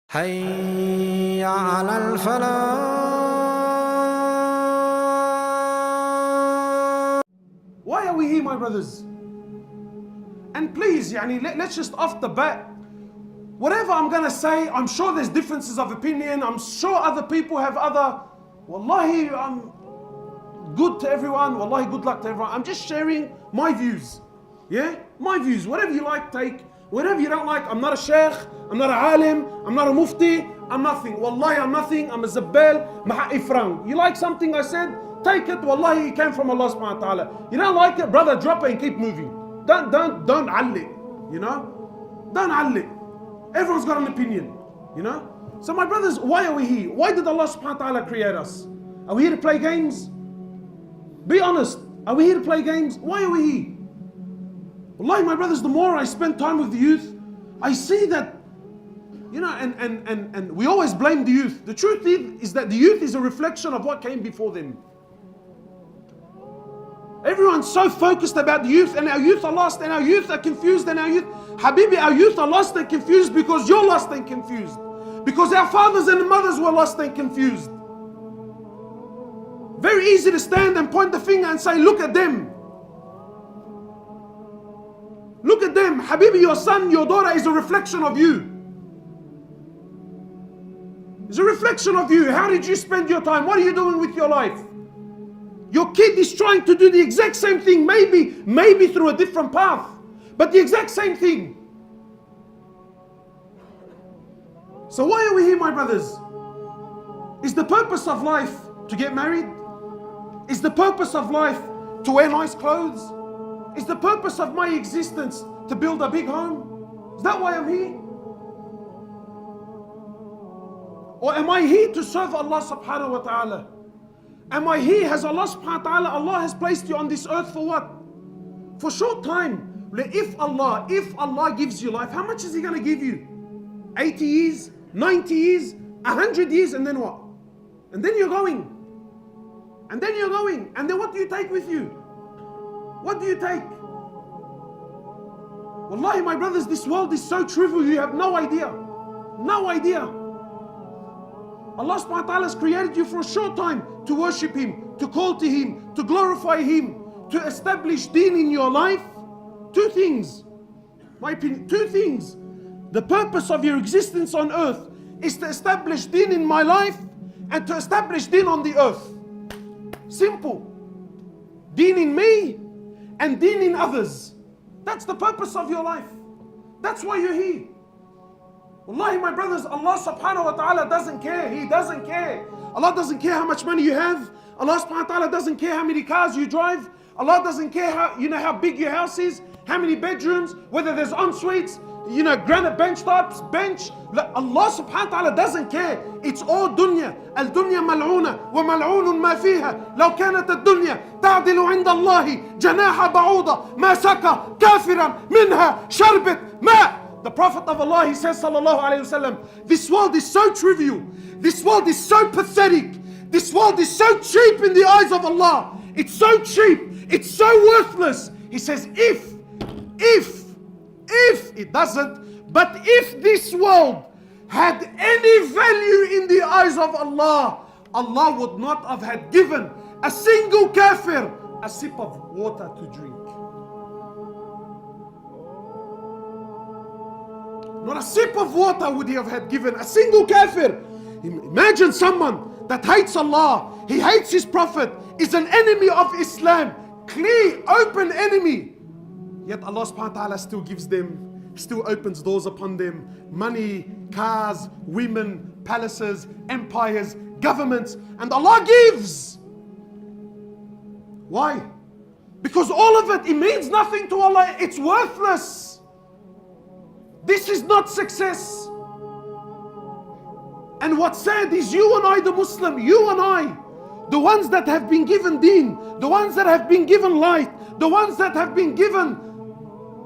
حي على الفلاح. Why are we here, my brothers? And please, let's just off the bat, whatever I'm going to say, I'm sure there's differences of opinion. I'm sure other people have other. Wallahi, I'm good to everyone. Wallahi, good luck to everyone. I'm just sharing my views. Yeah? My views. Whatever you like, take. Whatever you don't like, I'm not a sheikh. I'm not a alim. I'm not a mufti. I'm nothing. Wallahi, I'm nothing. I'm a zabbal. Ifrang. You like something I said? Take it. Wallahi, it came from Allah subhanahu wa ta'ala. You don't like it, brother, drop it and keep moving. Don't alli. You know? Don't alli. Everyone's got an opinion. You know? So my brothers, why are we here? Why did Allah subhanahu wa ta'ala create us? Are we here to play games? Be honest. Are we here to play games? Why are we here? Wallahi, my brothers, the more I spend time with the youth, I see that, and we always blame the youth. The truth is that the youth is a reflection of what came before them. Everyone's so focused about the youth, and our youth are lost, and our youth are confused, and our youth, Habibi, our youth are lost and confused because you're lost and confused. Because our fathers and mothers were lost and confused. Very easy to stand and point the finger and say, look at them. Look at them. Habibi, your son, your daughter is a reflection of you. It's a reflection of you. How did you spend your time? What are you doing with your life? Your kid is trying to do the exact same thing, maybe through a different path, but the exact same thing. So why are we here, my brothers? Is the purpose of life to get married? Is the purpose of life to wear nice clothes? Is the purpose of my existence to build a big home? Is that why I'm here? Or am I here to serve Allah subhanahu wa ta'ala? Am I here? Has Allah subhanahu wa ta'ala, Allah has placed you on this earth for what? For short time. If Allah gives you life, how much is He going to give you? 80 years, 90 years, 100 years, and then what? And then you're going. And then you're going. And then what do you take with you? What do you take? Wallahi, my brothers, this world is so trivial, you have no idea. No idea. Allah subhanahu wa ta'ala has created you for a short time to worship Him, to call to Him, to glorify Him, to establish deen in your life. Two things. My opinion, two things. The purpose of your existence on earth is to establish deen in my life and to establish deen on the earth. Simple. Deen in me and deen in others. That's the purpose of your life. That's why you're here. Wallahi, my brothers, Allah subhanahu wa ta'ala doesn't care. He doesn't care. Allah doesn't care how much money you have. Allah subhanahu wa ta'ala doesn't care how many cars you drive. Allah doesn't care how big your house is, how many bedrooms, whether there's en-suites, granite bench tops, bench. Allah subhanahu wa ta'ala doesn't care. It's all dunya. Al-dunya mal'una wa mal'unun ma fiha. Law kanat ad-dunya ta'dilu 'inda Allahi janaha ba'uda ma saka kafiran minha sharbet ma. The Prophet of Allah, he says, sallallahu alayhi wasallam, this world is so trivial. This world is so pathetic. This world is so cheap in the eyes of Allah. It's so cheap. It's so worthless. He says, if it doesn't, but if this world had any value in the eyes of Allah, Allah would not have had given a single kafir a sip of water to drink. Not a sip of water would He have had given a single kafir. Imagine someone that hates Allah, he hates His Prophet, is an enemy of Islam, clear, open enemy. Yet Allah subhanahu wa ta'ala still gives them, still opens doors upon them. Money, cars, women, palaces, empires, governments. And Allah gives. Why? Because all of it means nothing to Allah. It's worthless. This is not success. And what's sad is you and I, the Muslim, you and I, the ones that have been given deen, the ones that have been given light, the ones that have been given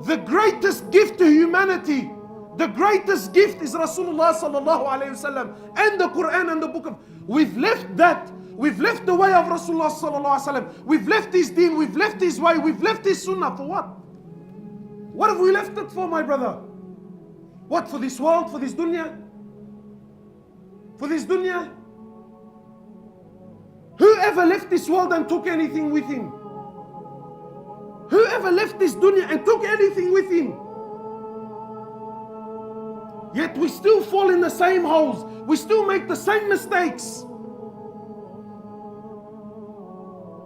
the greatest gift to humanity. The greatest gift is Rasulullah sallallahu alayhi wasallam and the Quran and the book of. We've left that. We've left the way of Rasulullah sallallahu alayhi wasallam. We've left his deen. We've left his way. We've left his sunnah for what? What have we left it for, my brother? What, for this world, for this dunya? For this dunya? Whoever left this world and took anything with him? Whoever left this dunya and took anything with him? Yet we still fall in the same holes. We still make the same mistakes.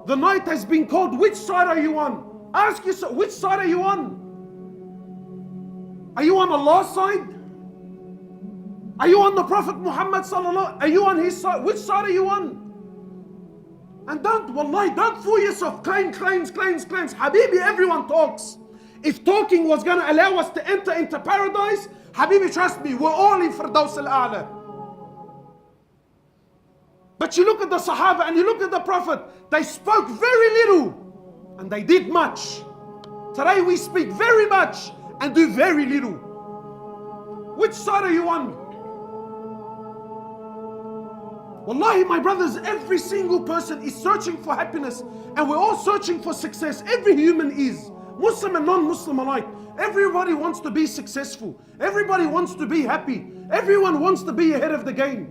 The night has been called. Which side are you on? Ask yourself, which side are you on? Are you on Allah's side? Are you on the Prophet Muhammad sallallahu? Are you on his side? Which side are you on? And wallahi, don't fool yourself. Claims. Habibi, everyone talks. If talking was going to allow us to enter into paradise, Habibi, trust me, we're all in Firdaus al-A'la. But you look at the Sahaba and you look at the Prophet, they spoke very little and they did much. Today we speak very much and do very little. Which side are you on? Wallahi, my brothers, every single person is searching for happiness and we're all searching for success. Every human is, Muslim and non-Muslim alike. Everybody wants to be successful. Everybody wants to be happy. Everyone wants to be ahead of the game.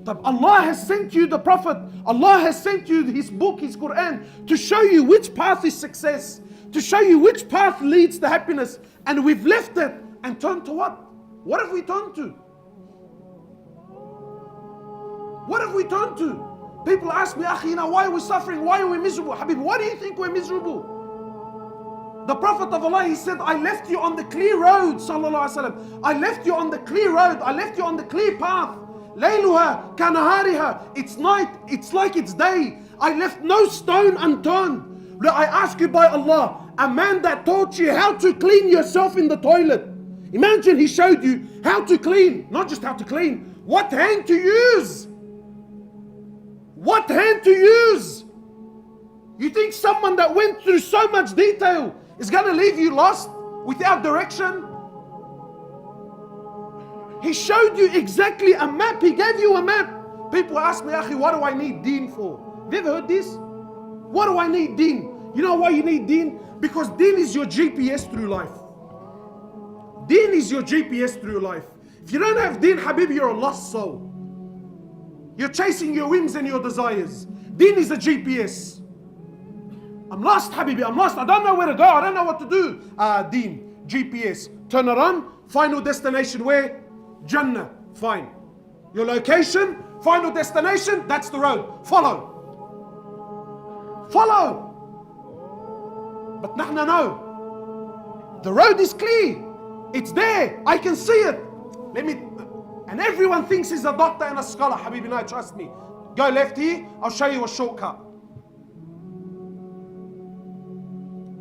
But Allah has sent you the Prophet. Allah has sent you His book, His Quran, to show you which path is success, to show you which path leads to happiness. And we've left it and turned to what? What have we turned to? What have we turned to? People ask me, Akhi, why are we suffering? Why are we miserable? Habib, why do you think we're miserable? The Prophet of Allah, he said, I left you on the clear road, sallallahu alaihi wasallam. I left you on the clear road. I left you on the clear path. Layluha kanahariha. It's night, it's like it's day. I left no stone unturned. I ask you by Allah, a man that taught you how to clean yourself in the toilet. Imagine he showed you how to clean, not just how to clean, what hand to use. What hand to use? You think someone that went through so much detail is going to leave you lost without direction? He showed you exactly a map. He gave you a map. People ask me, Akhi, what do I need deen for? Have you ever heard this? What do I need deen? You know why you need deen? Because deen is your GPS through life. Deen is your GPS through life. If you don't have deen, Habibi, you're a lost soul. You're chasing your whims and your desires. Deen is a GPS. I'm lost, Habibi, I'm lost. I don't know where to go. I don't know what to do. Deen, GPS. Turn it on. Final destination where? Jannah. Fine. Your location, final destination, that's the road. Follow. Follow. But nahna no. The road is clear. It's there. I can see it. And everyone thinks he's a doctor and a scholar. Habibi, no, trust me. Go left here, I'll show you a shortcut.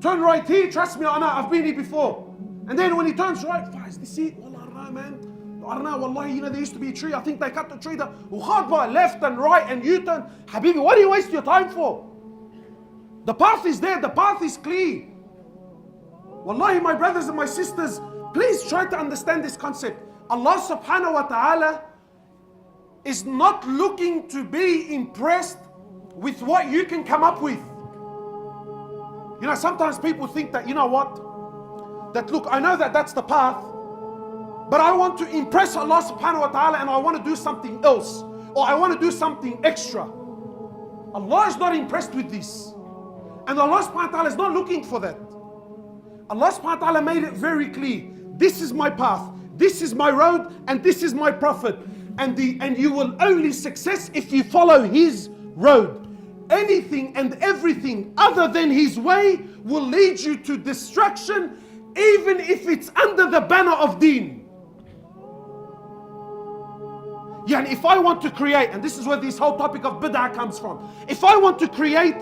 Turn right here, trust me, I know, I've been here before. And then when he turns right, is this it? Wallah, I don't know, man. I don't know, wallahi, there used to be a tree. I think they cut the tree down. Left and right and U-turn. Habibi, what do you waste your time for? The path is there, the path is clear. Wallahi, my brothers and my sisters, please try to understand this concept. Allah subhanahu wa ta'ala is not looking to be impressed with what you can come up with. You know, sometimes people think that, you know what? That look, I know that that's the path, but I want to impress Allah subhanahu wa ta'ala and I want to do something else. Or I want to do something extra. Allah is not impressed with this. And Allah subhanahu wa ta'ala is not looking for that. Allah subhanahu wa ta'ala made it very clear. This is my path. This is my road and this is my Prophet. And you will only success if you follow his road. Anything and everything other than his way will lead you to destruction, even if it's under the banner of deen. Yeah, and if I want to create, and this is where this whole topic of bid'ah comes from. If I want to create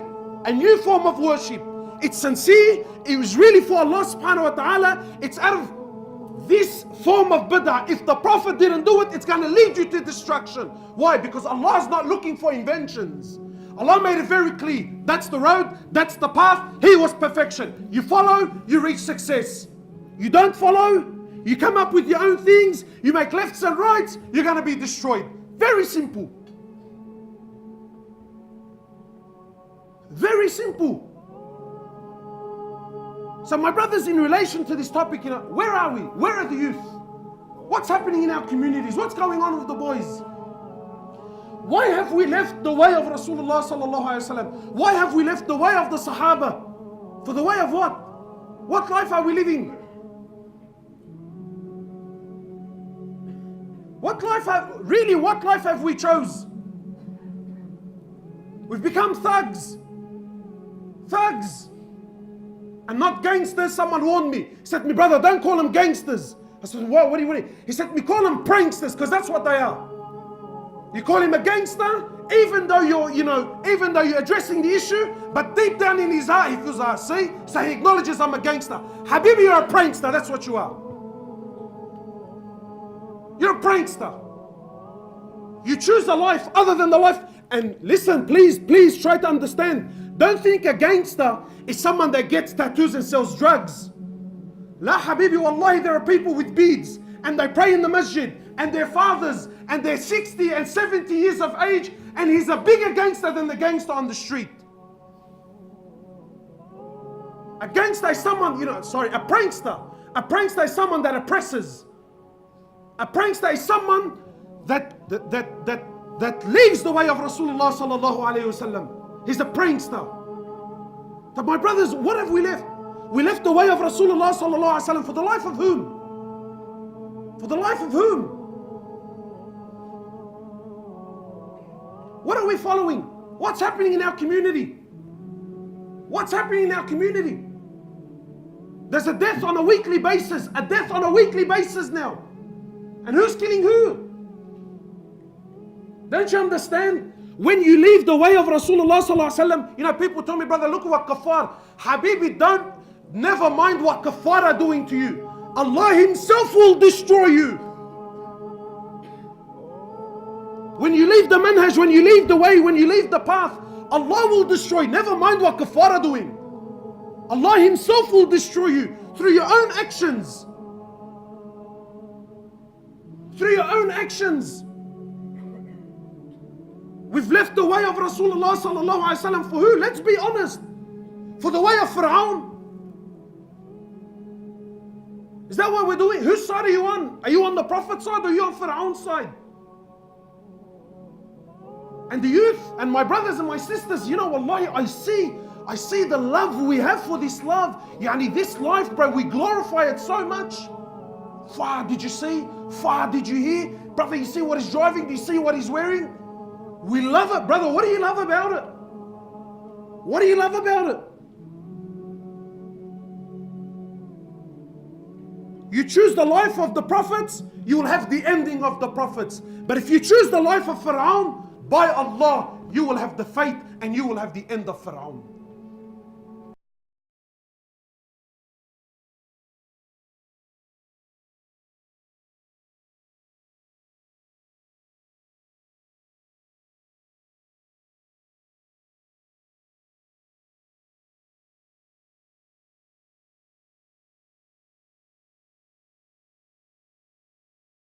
a new form of worship, it's sincere, it was really for Allah subhanahu wa ta'ala, it's out of this form of bid'ah. If the Prophet didn't do it, it's going to lead you to destruction. Why? Because Allah is not looking for inventions. Allah made it very clear. That's the road, that's the path. He was perfection. You follow, you reach success. You don't follow, you come up with your own things, you make lefts and rights, you're going to be destroyed. Very simple. Very simple. So my brothers, in relation to this topic, where are we? Where are the youth? What's happening in our communities? What's going on with the boys? Why have we left the way of Rasulullah sallallahu alaihi wasallam? Why have we left the way of the Sahaba? For the way of what? What life are we living? What life have we chose? We've become thugs. Thugs. And not gangsters. Someone warned me. He said, "Me brother, don't call them gangsters." I said, what do you mean? He said, "Me call them pranksters, because that's what they are." You call him a gangster, even though you're addressing the issue, but deep down in his heart, he feels, so he acknowledges, "I'm a gangster." Habibi, you're a prankster, that's what you are. You're a prankster. You choose a life other than the life. And listen, please try to understand. Don't think a gangster is someone that gets tattoos and sells drugs. La Habibi, wallahi, there are people with beads and they pray in the masjid, and their fathers, and they're 60 and 70 years of age, and he's a bigger gangster than the gangster on the street. A gangster is someone, a prankster. A prankster is someone that oppresses. A prankster is someone that leaves the way of Rasulullah sallallahu alaihi wasallam. He's a prankster. But my brothers, what have we left? We left the way of Rasulullah sallallahu alaihi wasallam for the life of whom? For the life of whom? What are we following? What's happening in our community? What's happening in our community? There's a death on a weekly basis. A death on a weekly basis now. And who's killing who? Don't you understand? When you leave the way of Rasulullah sallallahu alaihi wasallam, people tell me, "Brother, look what kafar." Habibi, never mind what kafar are doing to you. Allah Himself will destroy you. When you leave the manhaj, when you leave the way, when you leave the path, Allah will destroy. Never mind what kafar are doing. Allah Himself will destroy you through your own actions. Through your own actions. We've left the way of Rasulullah sallallahu alaihi wasallam for who? Let's be honest. For the way of Fir'aun. Is that what we're doing? Whose side are you on? Are you on the Prophet's side or are you on Fir'aun's side? And the youth and my brothers and my sisters, wallahi, I see the love we have for this love. This life, bro, we glorify it so much. Far, did you see? Far, did you hear? Brother, you see what he's driving? Do you see what he's wearing? We love it, brother. What do you love about it? What do you love about it? You choose the life of the prophets, you will have the ending of the prophets. But if you choose the life of Fir'aun, by Allah, you will have the fate and you will have the end of Fir'aun.